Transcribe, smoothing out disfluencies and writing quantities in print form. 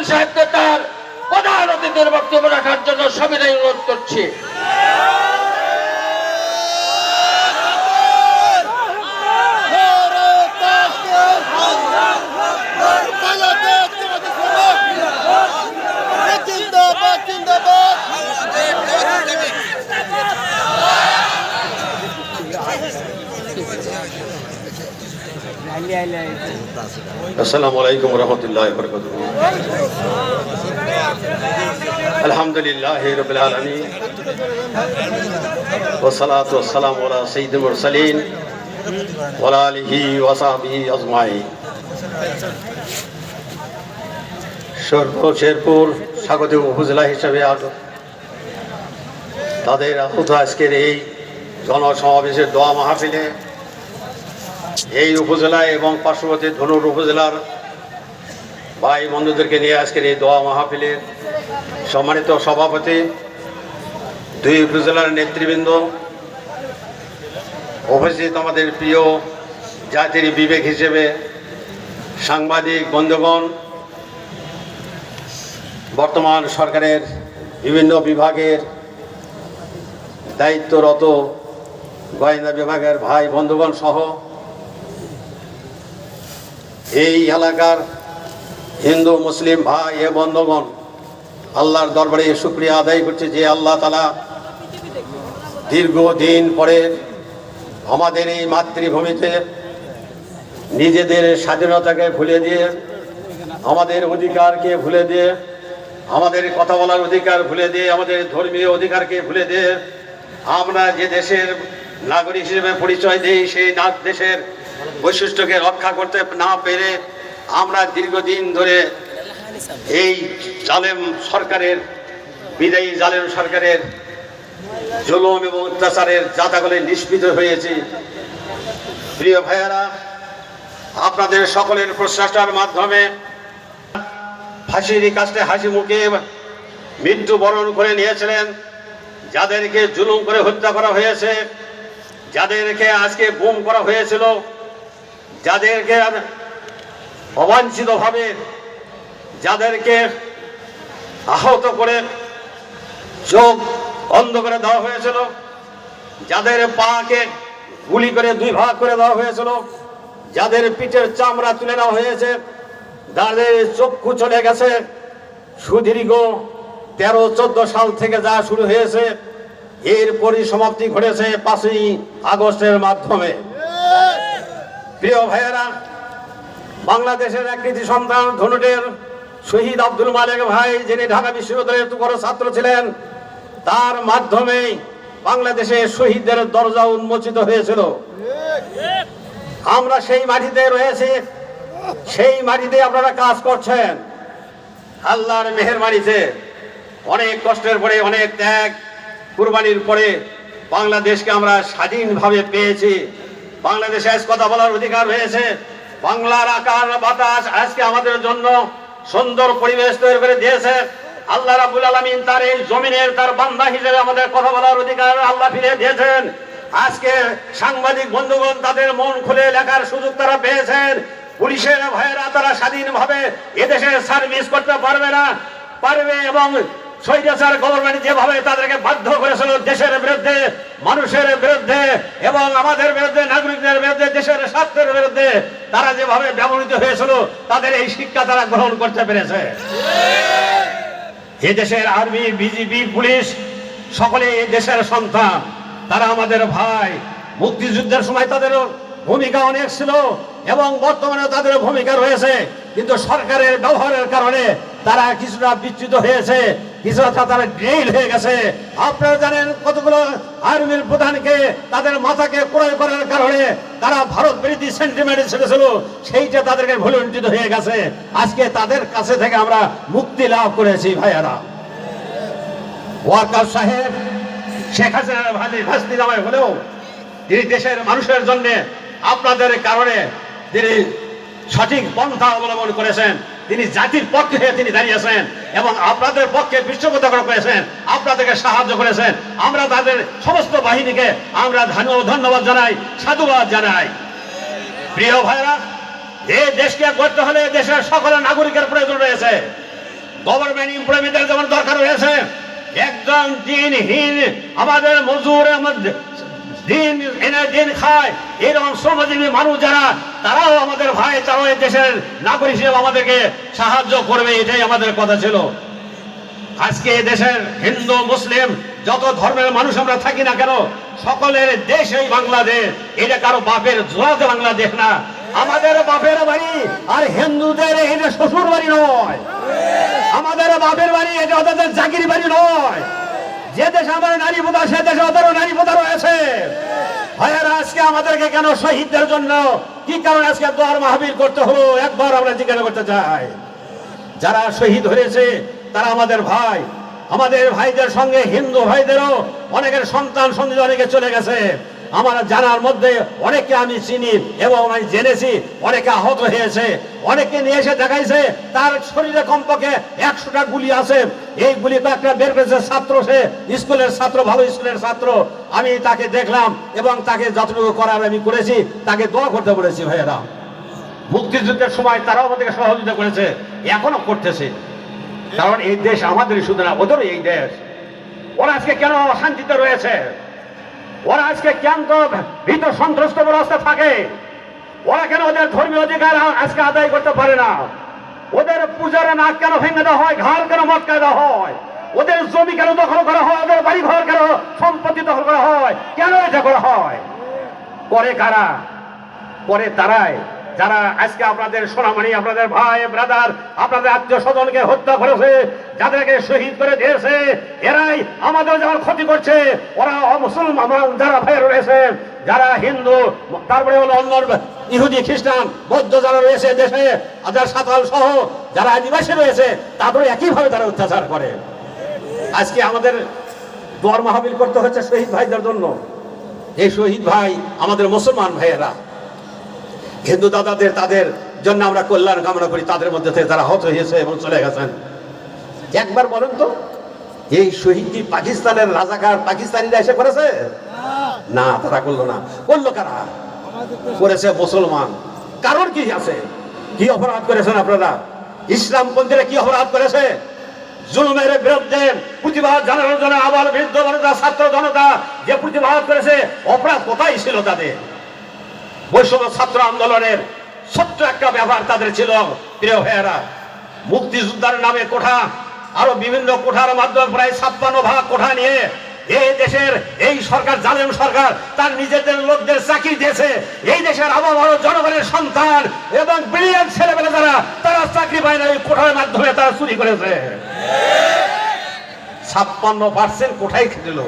সাহেবকে তার প্রধান অতিথির বক্তব্য রাখার জন্য সবিনয় অনুরোধ করছি। আসসালামু আলাইকুম রহমতুল্লাহি ওয়া বারাকাতুহু। আলহামদুলিল্লাহি রাব্বিল আলামিন ওয়া সালাতু ওয়া সালামু আলা সাইয়্যিদিল মুরসালিন ওয়া আলা আলিহি ওয়া সাহবিহি আজমাইন। শেরপুর স্বাগতিক উপজেলা হিসেবে তাদের আহত আজকের এই জনসমাবেশের দোয়া মাহফিলে এই উপজেলায় এবং পার্শ্ববর্তী ধনুর উপজেলার ভাই বন্ধুদেরকে নিয়ে আজকের এই দোয়া মাহফিলের সম্মানিত সভাপতি, দুই উপজেলার নেতৃবৃন্দ, উপস্থিত আমাদের প্রিয় জাতির বিবেক হিসেবে সাংবাদিক বন্ধুগণ, বর্তমান সরকারের বিভিন্ন বিভাগের দায়িত্বরত গোয়েন্দা বিভাগের ভাই বন্ধুগণ সহ এই এলাকার হিন্দু মুসলিম ভাই এ বন্ধুগণ, আল্লাহর দরবারে শুকরিয়া আদায় করছে যে আল্লাহ তাআলা দীর্ঘদিন পরে আমাদের এই মাতৃভূমিতে নিজেদের স্বাধীনতাকে ভুলে দিয়ে, আমাদের অধিকারকে ভুলে দিয়ে, আমাদের কথা বলার অধিকার ভুলে দিয়ে, আমাদের ধর্মীয় অধিকারকে ভুলে দিয়ে আমরা যে দেশের নাগরিক হিসেবে পরিচয় দিই, সেই দেশের বৈশিষ্ট্যকে রক্ষা করতে না পেরে আমরা দীর্ঘদিন ধরে এই জালেম সরকারের, বিদায়ী জালেম সরকারের জুলুম এবং অত্যাচারের জাতাকলে নিষ্পৃত হয়েছি। প্রিয় ভাইয়েরা, আপনাদের সকলের প্রচেষ্টার মাধ্যমে ফাঁসির কাস্টে হাসি মুখে মৃত্যুবরণ করে নিয়েছিলেন, যাদেরকে জুলুম করে হত্যা করা হয়েছে, যাদেরকে আজকে গুম করা হয়েছিল, যাদেরকে অবাঞ্ছিতভাবে যাদেরকে আহত করে চোখ বন্ধ করে দেওয়া হয়েছিল, যাদের পাকে গুলি করে দুই ভাগ করে দেওয়া হয়েছিল, যাদের পিঠের চামড়া তুলে নেওয়া হয়েছে, যাদের চক্ষু চলে গেছে, সুদীর্ঘ 13-14 সাল থেকে যা শুরু হয়েছে এর পরিসমাপ্তি ঘটেছে 5ই আগস্টের মাধ্যমে। প্রিয় ভাইয়েরা, বাংলাদেশের এক কৃতি সন্তান ধনুটের শহীদ আব্দুল মালেক ভাই, যিনি ঢাকা বিশ্ববিদ্যালয়ের বড় ছাত্র ছিলেন, তার মাধ্যমে বাংলাদেশে শহীদদের দরজা উন্মোচিত হয়েছিল। আমরা সেই মাটিতে রয়েছি, সেই মাটিতে আপনারা কাজ করছেন। আল্লাহর মেহেরবানিতে অনেক কষ্টের পরে, অনেক ত্যাগ কুরবানির পরে বাংলাদেশকে আমরা স্বাধীনভাবে পেয়েছি। বাংলাদেশে আজ কথা বলার অধিকার হয়েছে। বাংলার আকাশ বাতাস আজকে আমাদের জন্য সুন্দর পরিবেশ তৈরি করে দিয়েছে। আল্লাহ রাব্বুল আলামিন তার এই জমিনের তার বান্দা হিসেবে আমাদের কথা বলার অধিকার আল্লাহ ফিরিয়ে দিয়েছেন। আজকে সাংবাদিক বন্ধুগণ তাদের মন খুলে লেখার সুযোগ তারা পেয়েছেন। পুলিশের ভাইয়েরা তারা স্বাধীনভাবে এদেশে সার্ভিস করতে পারবে এবং স্বৈরাচার গভর্নমেন্ট যেভাবে তাদেরকে বাধ্য করেছিল দেশের বিরুদ্ধে, মানুষের বিরুদ্ধে এবং আমাদের বিরুদ্ধে, নাগরিকদের বিরুদ্ধে, দেশের স্বার্থের বিরুদ্ধে তারা যেভাবে ব্যবহৃত হয়েছিল, তাদের এই শিক্ষা তারা গ্রহণ করতে পেরেছে। এই দেশের আর্মি, বিজিবি, পুলিশ সকলে এই দেশের সন্তান, তারা আমাদের ভাই। মুক্তিযুদ্ধের সময় তাদেরও ভূমিকা অনেক ছিল এবং বর্তমানে তাদের ভূমিকা রয়েছে, কিন্তু সরকারের ব্যবহারের কারণে তারা কিছুটা বিচ্যুত হয়েছে, কিছুটা তারা ড্রেইল হয়ে গেছে। আপনারা জানেন কতগুলো আর্মির প্রধানকে তাদের মাথাকে ক্রয় করার কারণে তারা ভারত বিরোধী সেন্টিমেন্ট ছেড়েছিল, সেইটা তাদেরকে ভুলুণ্ঠিত হয়ে গেছে। আজকে তাদের কাছে থেকে আমরা মুক্তি লাভ করেছি। ভাইয়ারা, ওয়াকার সাহেব শেখ হাসিনার ভাস্তি জামাই হলেও তিনি দেশের মানুষের জন্য আপনাদের কারণে তিনি সঠিক পন্থা অবলম্বন করেছেন। তিনি জাতির পক্ষে তিনি দাঁড়িয়েছেন এবং আপনাদের পক্ষে পৃষ্ঠপোষকতা করেছেন, আপনাদেরকে সাহায্য করেছেন। আমরা তাদের সমস্ত বাহিনীকে আমরা ধন্যবাদ জানাই, সাধুবাদ জানাই। প্রিয় ভাইরা, এই দেশকে গড়তে হলে দেশের সকল নাগরিকের প্রয়োজন রয়েছে। গভর্নমেন্ট এমপ্লয়মেন্টের যেমন দরকার রয়েছে, একজন দিনহীন আমাদের মজুর আমাদের দিন এনে দিন খায় এরকম শ্রমজীবী মানুষ যারা, তারাও আমাদের ভাই, তারাও এই দেশের নাগরিক হিসেবে আমাদেরকে সাহায্য করবে, এটাই আমাদের কথা ছিল। আজকে দেশের হিন্দু মুসলিম যত ধর্মের মানুষ আমরা থাকি না কেন, সকলের দেশ এই বাংলাদেশ। এটা কারো বাপের জোড়াতে বাংলাদেশ না, আমাদের বাপের বাড়ি। আর হিন্দুদের এটা শ্বশুর বাড়ি নয়, আমাদের বাপের বাড়ি, এটা ওদের জাগির বাড়ি নয়। যে দেশে আমার নারী পোতা, সে দেশে ওদেরও নারী পোতা রয়েছে। ভাইয়েরা, আজকে আমাদেরকে কেন শহীদদের জন্য কি কারণে আজকে দোয়ার মাহফিল করতে হলো, একবার আমরা জিজ্ঞাসা করতে চাই। যারা শহীদ হয়েছে তারা আমাদের ভাই, আমাদের ভাইদের সঙ্গে হিন্দু ভাইদেরও অনেকের সন্তান সন্ততি অনেকে চলে গেছে। আমার জানার মধ্যে অনেকে আমি চিনি এবং আমি জেনেছি অনেকে আহত হয়েছে, অনেকে নিয়ে এসে দেখাইছে তার শরীরে কমপক্ষে 100টা গুলি আছে। এই গুলি তো একটা বের করেছে ছাত্র, সে স্কুলের ছাত্র, ভালো স্কুলের ছাত্র। আমি তাকে দেখলাম এবং তাকে যতটুকু করার আমি করেছি, তাকে দোয়া করতে বলেছি। ভাইয়েরা, মুক্তিযুদ্ধের সময় তারাও আমাদেরকে সহযোগিতা করেছে, এখনো করতেছে। কারণ এই দেশ আমাদেরই শুধু না, ওদেরও এই দেশ। ওরা আজকে কেন অশান্তিতে রয়েছে? ওরা আজকে কেন তো ভীত সন্ত্রস্ত অবস্থা থাকে? ওরা কেন ওদের ধর্মীয় অধিকার আজকে আদায় করতে পারে না? ওদের পূজার নাক কেন ভেঙে দেওয়া হয়, ঘাড় কেন মটকা দেওয়া হয়, ওদের জমি কেন দখল করা হয়, ওদের বাড়ি ঘর কেন সম্পত্তি দখল করা হয়? কেন এটা করা হয়? করে কারা? করে তারাই যারা আজকে আপনাদের সোনামণি, আপনাদের ভাই ব্রাদার, আপনাদের আত্মীয় স্বজনকে হত্যা করেছে, যাদেরকে শহীদ করে দিয়েছে, এরাই আমাদের যেমন ক্ষতি করছে। ওরা মুসলমান যারা ভাই রয়েছে, যারা হিন্দু, তারপরে হলো অন্য ইহুদি খ্রিস্টান বৌদ্ধ যারা রয়েছে দেশে, যারা সাঁওতাল সহ যারা আদিবাসী রয়েছে, তাদের একইভাবে তারা অত্যাচার করে। আজকে আমাদের দোয়ার মাহফিল করতে হচ্ছে শহীদ ভাইদের জন্য। এই শহীদ ভাই আমাদের মুসলমান ভাইয়েরা, হিন্দু দাদাদের, তাদের জন্য আমরা কল্যাণ কামনা করি। তাদের মধ্যে থেকে যারা আহত হয়েছে এবং চলে গেছেন, একবার বলেন তো, এই শহীদ কি পাকিস্তানের রাজাকার পাকিস্তানিরা এসে করেছে? না, তারা করলো না। করলো কারা? করেছে মুসলমান। কারণ কি আছে? কি অপরাধ করেছেন আপনারা? ইসলামপন্থীরা কি অপরাধ করেছে? জুলুমের বিরুদ্ধে প্রতিবাদ জানানোর জন্য আবার বৃদ্ধ জনতা, ছাত্র জনতা যে প্রতিবাদ করেছে, অপরাধ কোথায় ছিল তাদের? বৈষম্য ছাত্র আন্দোলনের ছোট্ট একটা ব্যাপার তাদের ছিল। প্রিয় ভাইয়েরা, মুক্তিযোদ্ধার নামে কোঠা, আরো বিভিন্ন কোঠার মাধ্যমে প্রায় 56 ভাগ কোঠা নিয়ে এই দেশের এই সরকার, জালেম সরকার, তার নিজেদের লোকদের চাকরি দিয়েছে। এই দেশের আবহাওয়া জনগণের সন্তান এবং ব্রিলিয়ান্ট ছেলেমেলে যারা, তারা চাকরি পায় না, এই কোঠার মাধ্যমে তারা চুরি করেছে। 56% কোঠাই খেলো।